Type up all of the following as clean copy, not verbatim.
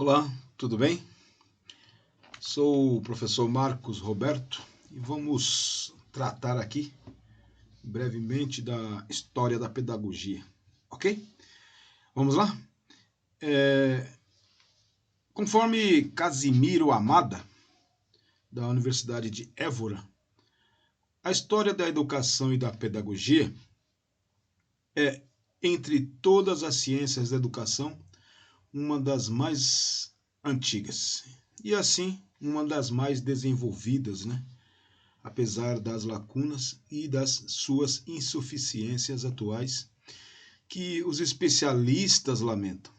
Olá, tudo bem? Sou o professor Marcos Roberto e vamos tratar aqui brevemente da história da pedagogia, ok? Vamos lá? Conforme Casimiro Amada, da Universidade de Évora, a história da educação e da pedagogia é, entre todas as ciências da educação, uma das mais antigas e, assim, uma das mais desenvolvidas, né? Apesar das lacunas e das suas insuficiências atuais, que os especialistas lamentam.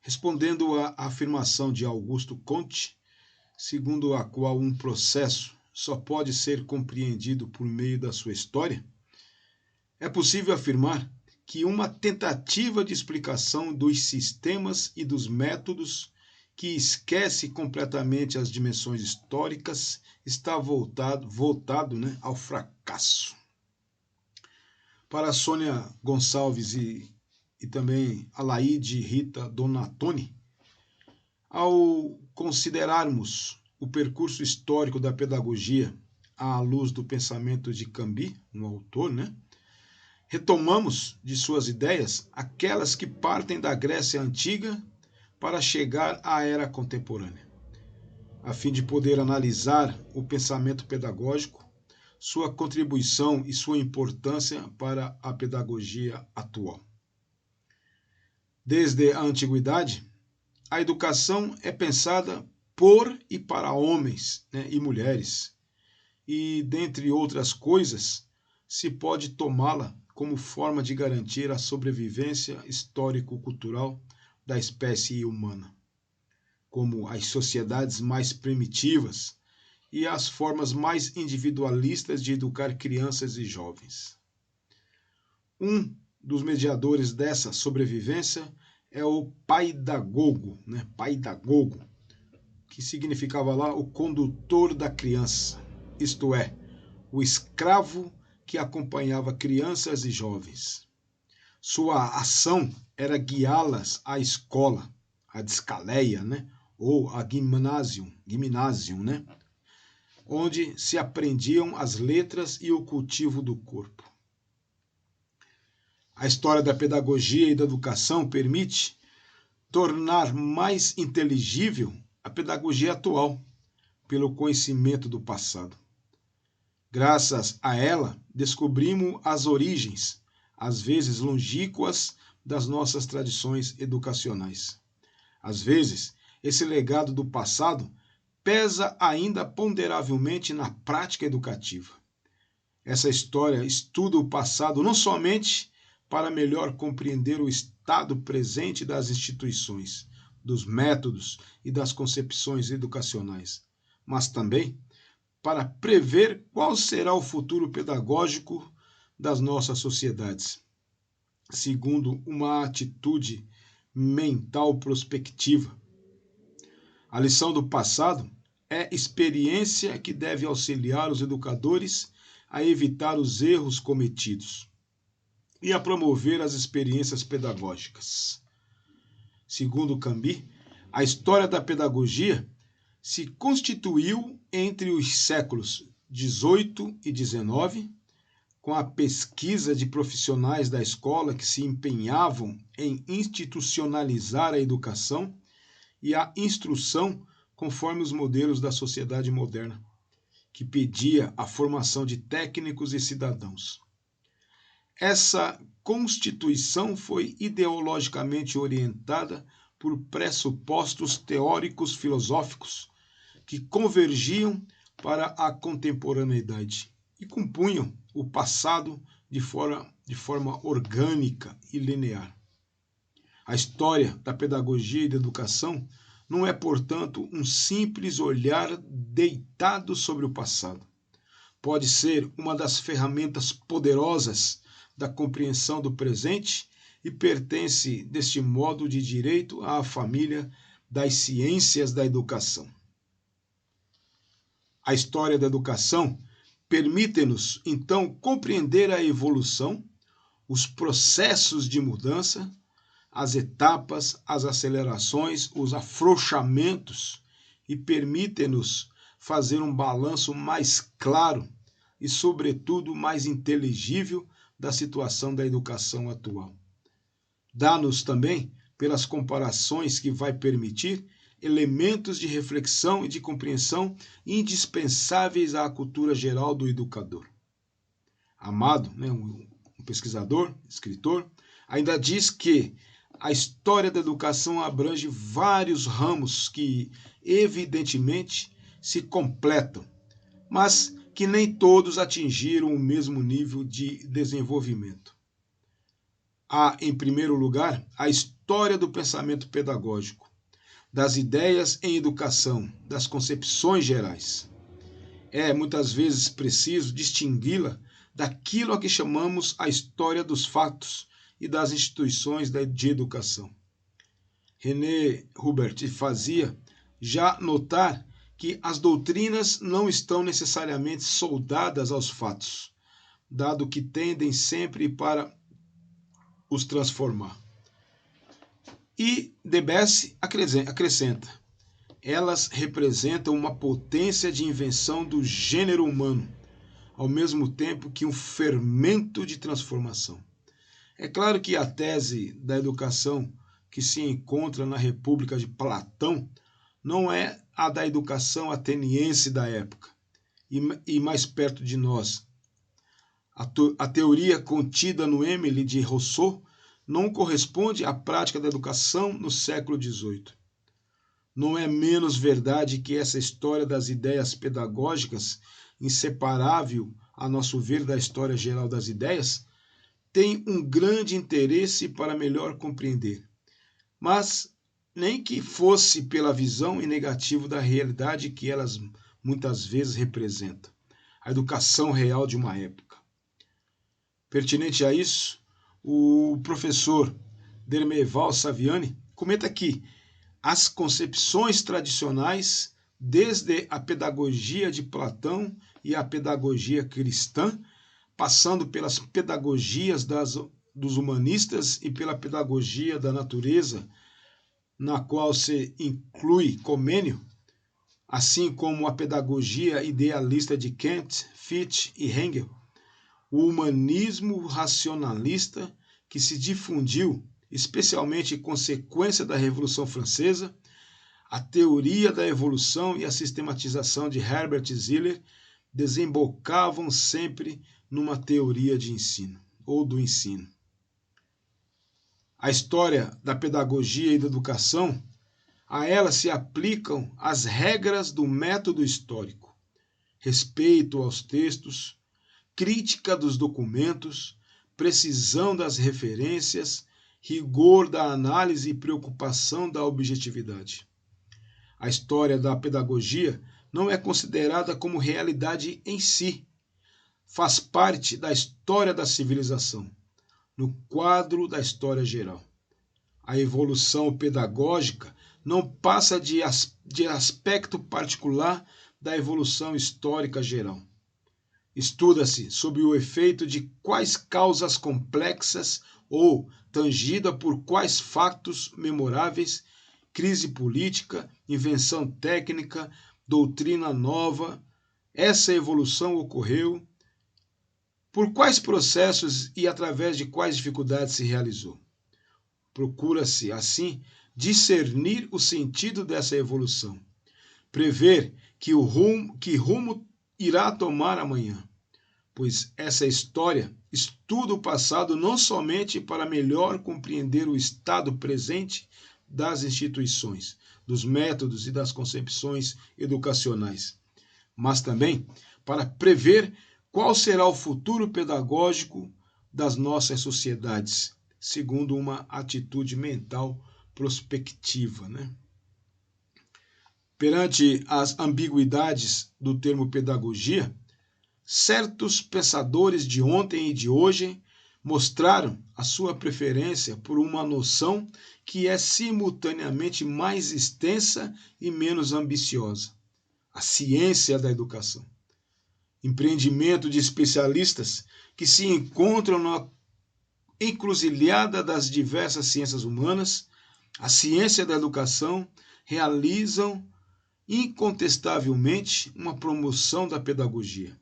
Respondendo à afirmação de Augusto Comte, segundo a qual um processo só pode ser compreendido por meio da sua história, é possível afirmar que uma tentativa de explicação dos sistemas e dos métodos que esquece completamente as dimensões históricas está voltado ao fracasso. Para Sônia Gonçalves e também Alaide Rita Donatoni, ao considerarmos o percurso histórico da pedagogia à luz do pensamento de Camby, um autor, retomamos de suas ideias aquelas que partem da Grécia Antiga para chegar à era contemporânea, a fim de poder analisar o pensamento pedagógico, sua contribuição e sua importância para a pedagogia atual. Desde a antiguidade, a educação é pensada por e para homens e mulheres, e, dentre outras coisas, se pode tomá-la como forma de garantir a sobrevivência histórico-cultural da espécie humana, como as sociedades mais primitivas e as formas mais individualistas de educar crianças e jovens. Um dos mediadores dessa sobrevivência é o paidagogo, paidagogo, que significava lá o condutor da criança, isto é, o escravo que acompanhava crianças e jovens. Sua ação era guiá-las à escola, à discaleia, ou a gymnasium, onde se aprendiam as letras e o cultivo do corpo. A história da pedagogia e da educação permite tornar mais inteligível a pedagogia atual, pelo conhecimento do passado. Graças a ela, descobrimos as origens, às vezes longínquas, das nossas tradições educacionais. Às vezes, esse legado do passado pesa ainda ponderavelmente na prática educativa. Essa história estuda o passado não somente para melhor compreender o estado presente das instituições, dos métodos e das concepções educacionais, mas também para prever qual será o futuro pedagógico das nossas sociedades, segundo uma atitude mental prospectiva. A lição do passado é experiência que deve auxiliar os educadores a evitar os erros cometidos e a promover as experiências pedagógicas. Segundo Camby, a história da pedagogia se constituiu entre os séculos XVIII e XIX, com a pesquisa de profissionais da escola que se empenhavam em institucionalizar a educação e a instrução conforme os modelos da sociedade moderna, que pedia a formação de técnicos e cidadãos. Essa constituição foi ideologicamente orientada por pressupostos teóricos filosóficos que convergiam para a contemporaneidade e compunham o passado de forma orgânica e linear. A história da pedagogia e da educação não é, portanto, um simples olhar deitado sobre o passado. Pode ser uma das ferramentas poderosas da compreensão do presente e pertence, deste modo de direito, à família das ciências da educação. A história da educação permite-nos, então, compreender a evolução, os processos de mudança, as etapas, as acelerações, os afrouxamentos e permitem-nos fazer um balanço mais claro e, sobretudo, mais inteligível da situação da educação atual. Dá-nos também, pelas comparações que vai permitir, elementos de reflexão e de compreensão indispensáveis à cultura geral do educador. Amado, um pesquisador, escritor, ainda diz que a história da educação abrange vários ramos que, evidentemente, se completam, mas que nem todos atingiram o mesmo nível de desenvolvimento. Há, em primeiro lugar, a história do pensamento pedagógico, das ideias em educação, das concepções gerais. É, muitas vezes, preciso distingui-la daquilo a que chamamos a história dos fatos e das instituições de educação. René Hubert fazia já notar que as doutrinas não estão necessariamente soldadas aos fatos, dado que tendem sempre para os transformar. E Debesse acrescenta: elas representam uma potência de invenção do gênero humano, ao mesmo tempo que um fermento de transformação. É claro que a tese da educação que se encontra na República de Platão não é a da educação ateniense da época, e mais perto de nós. A teoria contida no Émile de Rousseau não corresponde à prática da educação no século XVIII. Não é menos verdade que essa história das ideias pedagógicas, inseparável, a nosso ver, da história geral das ideias, tem um grande interesse para melhor compreender, mas nem que fosse pela visão em negativo da realidade que elas muitas vezes representam, a educação real de uma época. Pertinente a isso, o professor Dermeval Saviani comenta que as concepções tradicionais, desde a pedagogia de Platão e a pedagogia cristã, passando pelas pedagogias dos humanistas e pela pedagogia da natureza, na qual se inclui Comênio, assim como a pedagogia idealista de Kant, Fichte e Hegel, o humanismo racionalista que se difundiu, especialmente em consequência da Revolução Francesa, a teoria da evolução e a sistematização de Herbert Siller desembocavam sempre numa teoria de ensino, ou do ensino. A história da pedagogia e da educação, a ela se aplicam as regras do método histórico, respeito aos textos, crítica dos documentos, precisão das referências, rigor da análise e preocupação da objetividade. A história da pedagogia não é considerada como realidade em si, faz parte da história da civilização, no quadro da história geral. A evolução pedagógica não passa de aspecto particular da evolução histórica geral. Estuda-se sob o efeito de quais causas complexas ou tangida por quais fatos memoráveis, crise política, invenção técnica, doutrina nova, essa evolução ocorreu, por quais processos e através de quais dificuldades se realizou. Procura-se, assim, discernir o sentido dessa evolução, prever que rumo irá tomar amanhã, pois essa história estuda o passado não somente para melhor compreender o estado presente das instituições, dos métodos e das concepções educacionais, mas também para prever qual será o futuro pedagógico das nossas sociedades, segundo uma atitude mental prospectiva, Perante as ambiguidades do termo pedagogia, certos pensadores de ontem e de hoje mostraram a sua preferência por uma noção que é simultaneamente mais extensa e menos ambiciosa: a ciência da educação. Empreendimento de especialistas que se encontram encruzilhada das diversas ciências humanas, a ciência da educação realizam incontestavelmente uma promoção da pedagogia,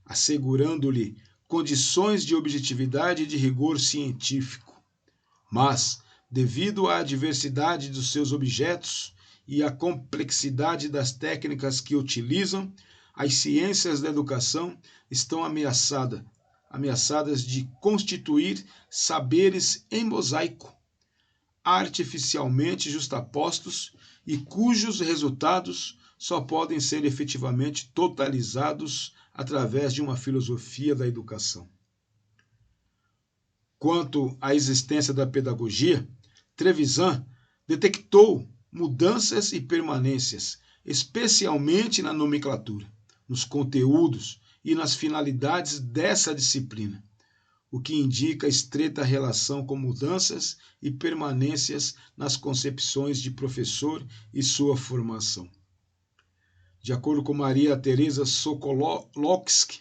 assegurando-lhe condições de objetividade e de rigor científico. Mas, devido à diversidade dos seus objetos e à complexidade das técnicas que utilizam, as ciências da educação estão ameaçadas de constituir saberes em mosaico, artificialmente justapostos e cujos resultados só podem ser efetivamente totalizados através de uma filosofia da educação. Quanto à existência da pedagogia, Trevisan detectou mudanças e permanências, especialmente na nomenclatura, nos conteúdos e nas finalidades dessa disciplina, o que indica estreita relação com mudanças e permanências nas concepções de professor e sua formação. De acordo com Maria Teresa Sokolowski,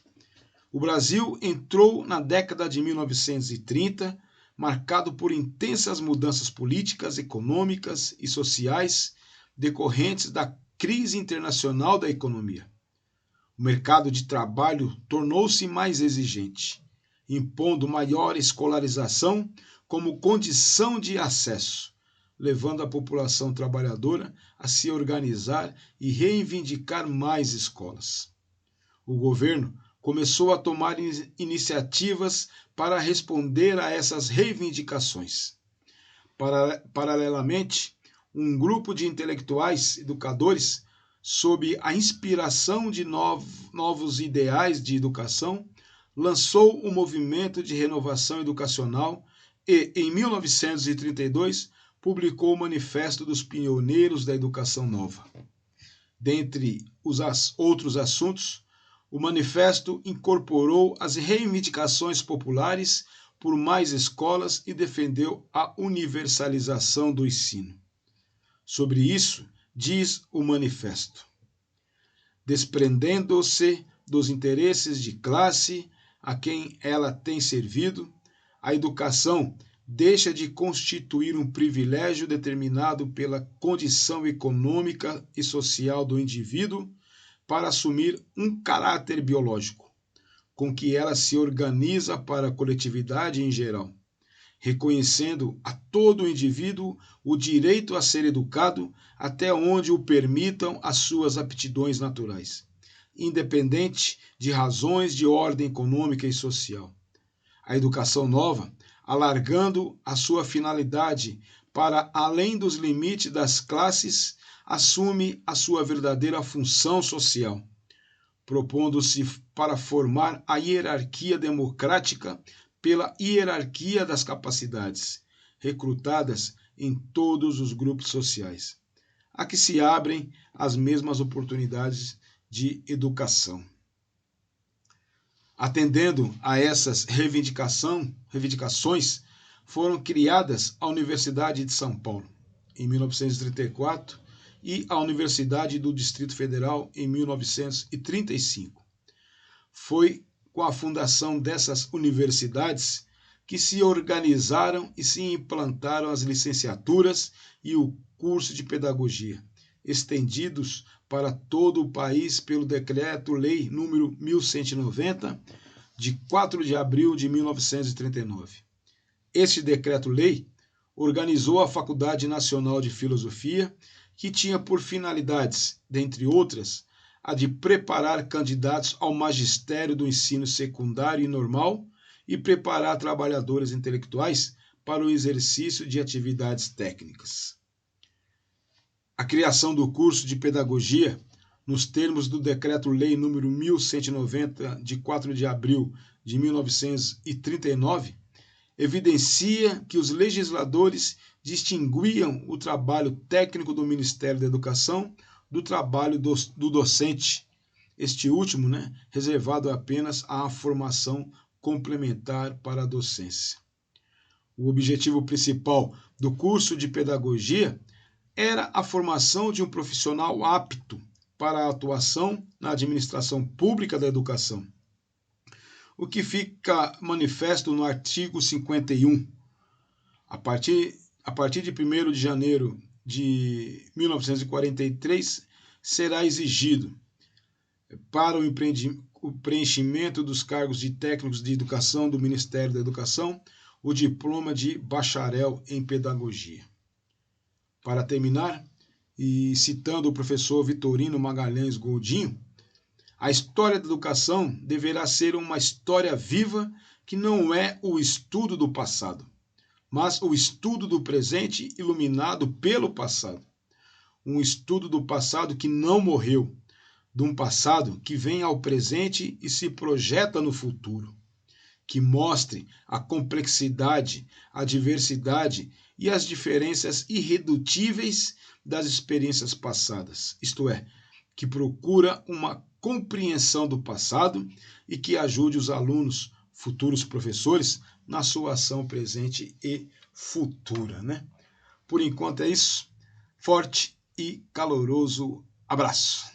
o Brasil entrou na década de 1930, marcado por intensas mudanças políticas, econômicas e sociais decorrentes da crise internacional da economia. O mercado de trabalho tornou-se mais exigente, impondo maior escolarização como condição de acesso, levando a população trabalhadora a se organizar e reivindicar mais escolas. O governo começou a tomar iniciativas para responder a essas reivindicações. Paralelamente, um grupo de intelectuais educadores, sob a inspiração de novos ideais de educação, lançou o movimento de renovação educacional e, em 1932, publicou o Manifesto dos Pioneiros da Educação Nova. Dentre os outros assuntos, o manifesto incorporou as reivindicações populares por mais escolas e defendeu a universalização do ensino. Sobre isso, diz o manifesto: desprendendo-se dos interesses de classe a quem ela tem servido, a educação deixa de constituir um privilégio determinado pela condição econômica e social do indivíduo para assumir um caráter biológico, com que ela se organiza para a coletividade em geral, reconhecendo a todo indivíduo o direito a ser educado até onde o permitam as suas aptidões naturais, independente de razões de ordem econômica e social. A educação nova, alargando a sua finalidade para além dos limites das classes, assume a sua verdadeira função social, propondo-se para formar a hierarquia democrática pela hierarquia das capacidades, recrutadas em todos os grupos sociais, a que se abrem as mesmas oportunidades de educação. Atendendo a essas reivindicações, foram criadas a Universidade de São Paulo, em 1934, e a Universidade do Distrito Federal, em 1935. Foi com a fundação dessas universidades que se organizaram e se implantaram as licenciaturas e o curso de pedagogia, estendidos para todo o país pelo Decreto-Lei número 1190, de 4 de abril de 1939. Este decreto-lei organizou a Faculdade Nacional de Filosofia, que tinha por finalidades, dentre outras, a de preparar candidatos ao magistério do ensino secundário e normal e preparar trabalhadores intelectuais para o exercício de atividades técnicas. A criação do curso de pedagogia, nos termos do Decreto-Lei número 1190, de 4 de abril de 1939, evidencia que os legisladores distinguiam o trabalho técnico do Ministério da Educação do trabalho do docente, este último, reservado apenas à formação complementar para a docência. O objetivo principal do curso de pedagogia era a formação de um profissional apto para a atuação na administração pública da educação. o que fica manifesto no artigo 51. A partir de 1º de janeiro de 1943, será exigido para o preenchimento dos cargos de técnicos de educação do Ministério da Educação o diploma de bacharel em pedagogia. Para terminar, e citando o professor Vitorino Magalhães Godinho, a história da educação deverá ser uma história viva que não é o estudo do passado, mas o estudo do presente iluminado pelo passado. Um estudo do passado que não morreu, de um passado que vem ao presente e se projeta no futuro, que mostre a complexidade, a diversidade e as diferenças irredutíveis das experiências passadas, isto é, que procura uma compreensão do passado e que ajude os alunos, futuros professores, na sua ação presente e futura, né? Por enquanto é isso. Forte e caloroso abraço.